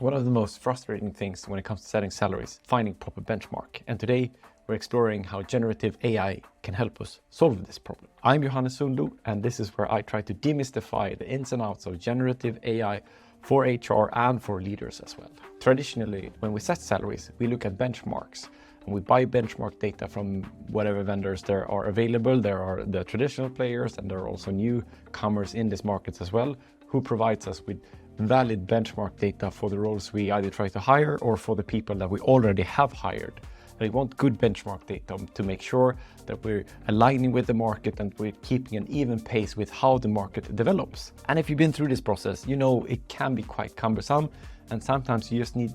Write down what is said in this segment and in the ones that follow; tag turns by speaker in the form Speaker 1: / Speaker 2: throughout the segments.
Speaker 1: One of the most frustrating things when it comes to setting salaries, finding proper benchmark. And today we're exploring how generative AI can help us solve this problem. I'm Johannes Sundlo, and this is where I try to demystify the ins and outs of generative AI for HR and for leaders as well. Traditionally, when we set salaries, we look at benchmarks and we buy benchmark data from whatever vendors there are available. There are the traditional players and there are also newcomers in this market as well, who provides us with valid benchmark data for the roles we either try to hire or for the people that we already have hired. We want good benchmark data to make sure that we're aligning with the market and we're keeping an even pace with how the market develops. And if you've been through this process, you know it can be quite cumbersome, and sometimes you just need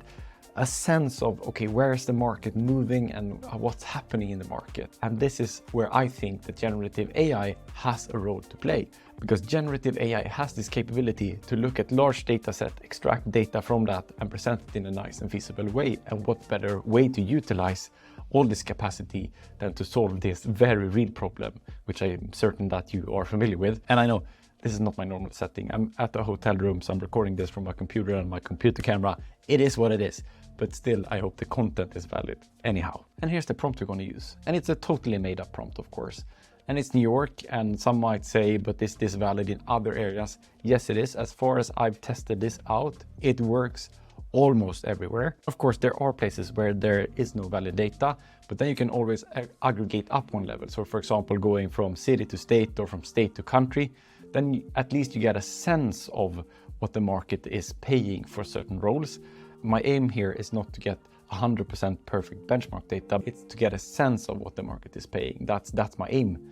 Speaker 1: a sense of, okay, where is the market moving and what's happening in the market? And this is where I think that generative AI has a role to play, because generative AI has this capability to look at large data set, extract data from that and present it in a nice and feasible way. And what better way to utilize all this capacity than to solve this very real problem, which I'm certain that you are familiar with. And I know this is not my normal setting. I'm at a hotel room, so I'm recording this from my computer and my computer camera. It is what it is, but still, I hope the content is valid anyhow. And here's the prompt we're going to use. And it's a totally made up prompt, of course. And it's New York, and some might say, but is this valid in other areas? Yes, it is. As far as I've tested this out, it works almost everywhere. Of course, there are places where there is no valid data, but then you can always aggregate up one level. So for example, going from city to state or from state to country, then at least you get a sense of what the market is paying for certain roles. My aim here is not to get 100% perfect benchmark data, it's to get a sense of what the market is paying. That's my aim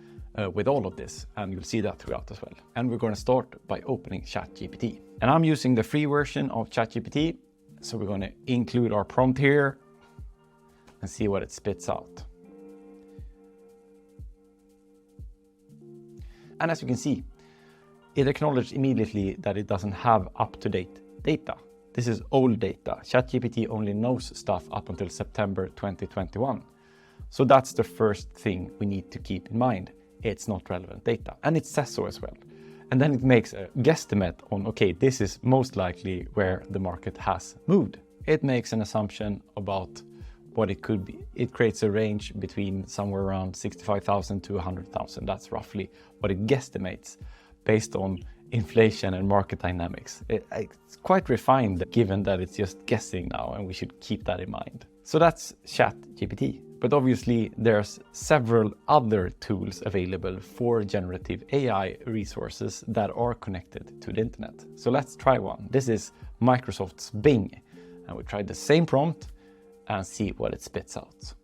Speaker 1: with all of this, and you'll see that throughout as well. And we're going to start by opening ChatGPT. And I'm using the free version of ChatGPT, so we're going to include our prompt here and see what it spits out. And as you can see, it acknowledged immediately that it doesn't have up-to-date data. This is old data. ChatGPT only knows stuff up until September 2021. So that's the first thing we need to keep in mind. It's not relevant data. And it says so as well. And then it makes a guesstimate on, okay, this is most likely where the market has moved. It makes an assumption about what it could be. It creates a range between somewhere around 65,000 to 100,000. That's roughly what it guesstimates based on inflation and market dynamics. It's quite refined given that it's just guessing now, and we should keep that in mind. So that's ChatGPT. But obviously there's several other tools available for generative AI resources that are connected to the internet. So let's try one. This is Microsoft's Bing. And we tried the same prompt and see what it spits out.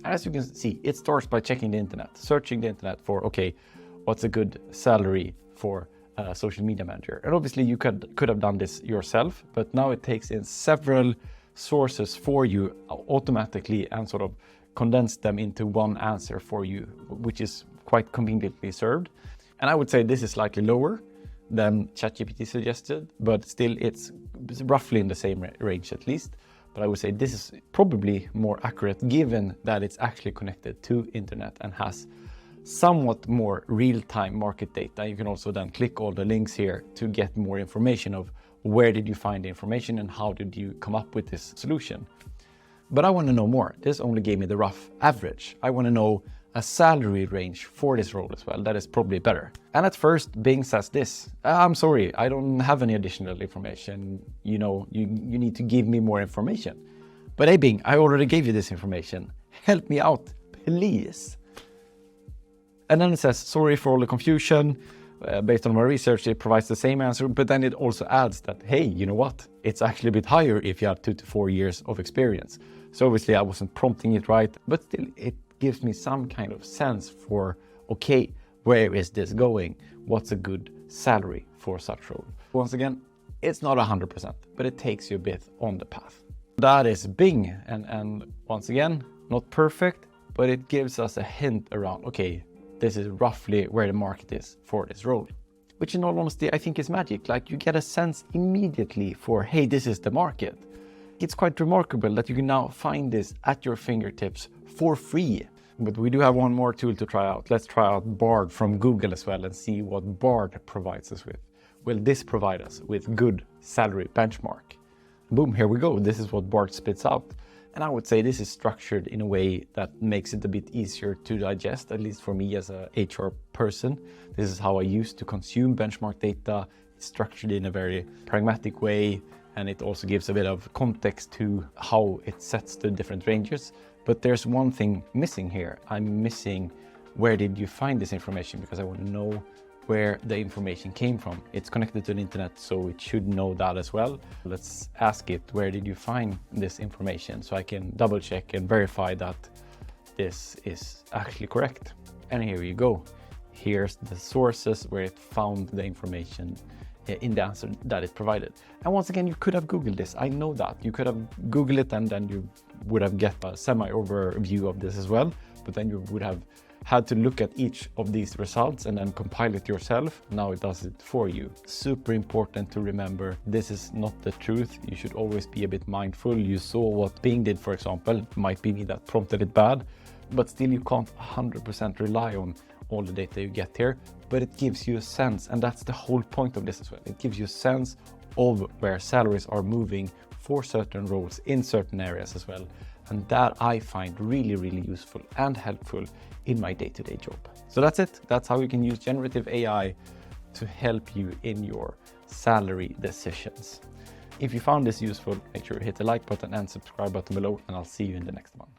Speaker 1: As you can see, it starts by checking the internet, searching the internet for, okay, what's a good salary for a social media manager? And obviously you could have done this yourself, but now it takes in several sources for you automatically and sort of condense them into one answer for you, which is quite conveniently served. And I would say this is slightly lower than ChatGPT suggested, but still it's roughly in the same range at least. But I would say this is probably more accurate given that it's actually connected to internet and has somewhat more real-time market data. You can also then click all the links here to get more information of where did you find the information and how did you come up with this solution. But I want to know more. This only gave me the rough average. I want to know a salary range for this role as well. That is probably better. And at first, Bing says this: I'm sorry, I don't have any additional information. You know, you need to give me more information. But hey, Bing, I already gave you this information. Help me out, please. And then it says, sorry for all the confusion. Based on my research, it provides the same answer, but then it also adds that, hey, you know what? It's actually a bit higher if you have 2 to 4 years of experience. So obviously I wasn't prompting it right, but still it gives me some kind of sense for, okay, where is this going? What's a good salary for such role? Once again, it's not 100%, but it takes you a bit on the path. That is Bing. And once again, not perfect, but it gives us a hint around, okay, this is roughly where the market is for this role. Which in all honesty, I think is magic. Like you get a sense immediately for, hey, this is the market. It's quite remarkable that you can now find this at your fingertips for free. But we do have one more tool to try out. Let's try out BART from Google as well and see what BART provides us with. Will this provide us with good salary benchmark? boom, here we go. This is what BART spits out. And I would say this is structured in a way that makes it a bit easier to digest, at least for me as a HR person. This is how I used to consume benchmark data. It's structured in a very pragmatic way, and it also gives a bit of context to how it sets the different ranges. But there's one thing missing here. I'm missing where did you find this information, because I want to know where the information came from. It's connected to the internet, so it should know that as well. Let's ask it, where did you find this information? So I can double check and verify that this is actually correct. And here you go. Here's the sources where it found the information in the answer that it provided. And once again, you could have Googled this. I know that. You could have Googled it and then you would have get a semi-overview of this as well, but then you would have had to look at each of these results and then compile it yourself. Now it does it for you. Super important to remember, this is not the truth. You should always be a bit mindful. You saw what Bing did, for example. It might be me that prompted it bad, but still you can't 100% rely on all the data you get here, but it gives you a sense, and that's the whole point of this as well. It gives you a sense of where salaries are moving for certain roles in certain areas as well. And that I find really, really useful and helpful in my day-to-day job. So that's it. That's how you can use generative AI to help you in your salary decisions. If you found this useful, make sure you hit the like button and subscribe button below, and I'll see you in the next one.